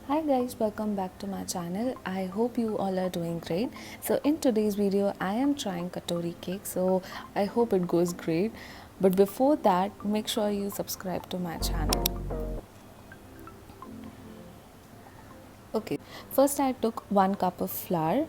Hi guys, welcome back to my channel. I hope you all are doing great. So in today's video I am trying katori cake, so I hope it goes great. But before that, make sure you subscribe to my channel. Okay, first I took 1 cup of flour.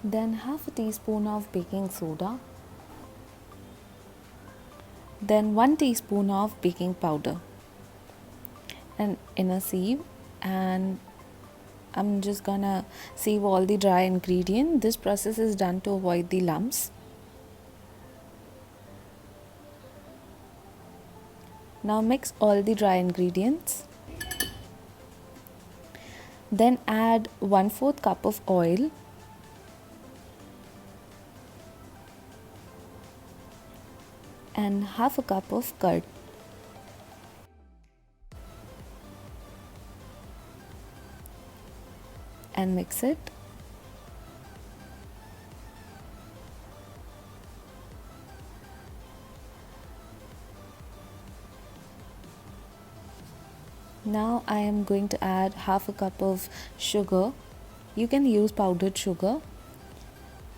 Then half a teaspoon of baking soda. Then 1 teaspoon of baking powder. And in a sieve, and I'm just gonna sieve all the dry ingredient. This process is done to avoid the lumps. Now mix all the dry ingredients. Then add 1/4 cup of oil and half a cup of curd. And mix it. Now I am going to add half a cup of sugar. You can use powdered sugar,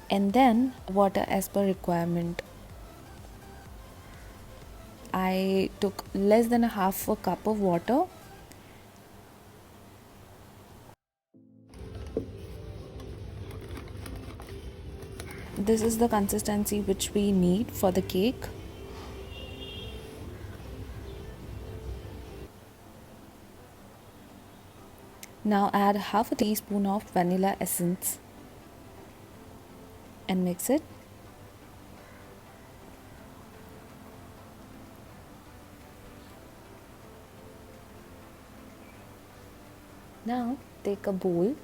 and then water as per requirement. I took less than a half a cup of water. This is the consistency which we need for the cake. Now add half a teaspoon of vanilla essence and mix it. Now take a bowl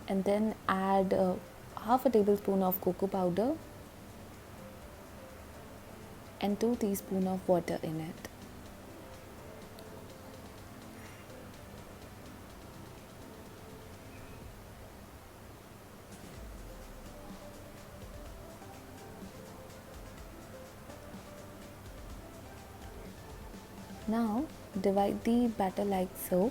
and then add half a tablespoon of cocoa powder and 2 teaspoons of water in it. Now divide the batter like so.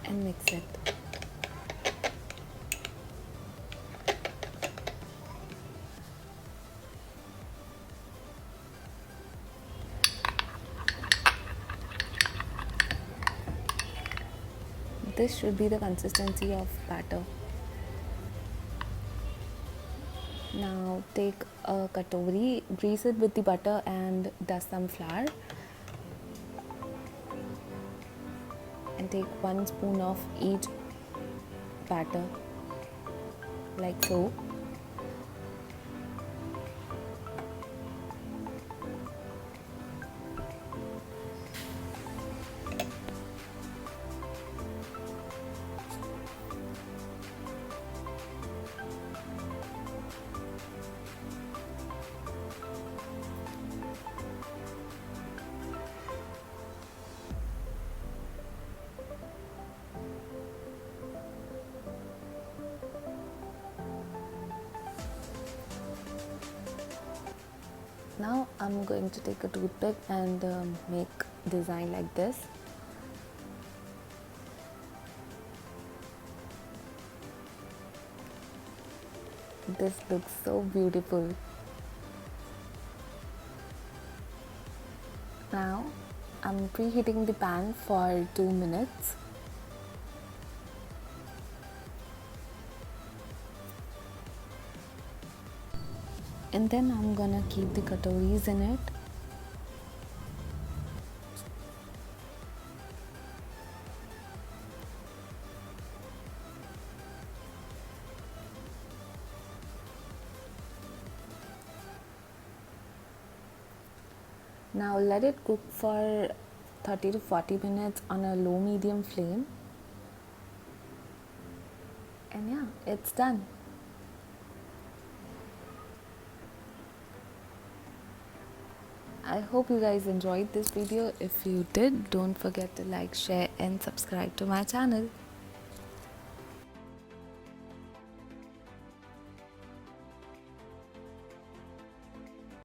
And mix it. This should be the consistency of batter. Now take a katori, grease it with the butter and dust some flour. And take 1 spoon of each batter like so. Now I'm going to take a toothpick and make design like this. This looks so beautiful. Now I'm preheating the pan for 2 minutes. And then I'm gonna keep the katoris in it. Now let it cook for 30 to 40 minutes on a low medium flame. And yeah, it's done. I hope you guys enjoyed this video. If you did, don't forget to like, share and subscribe to my channel.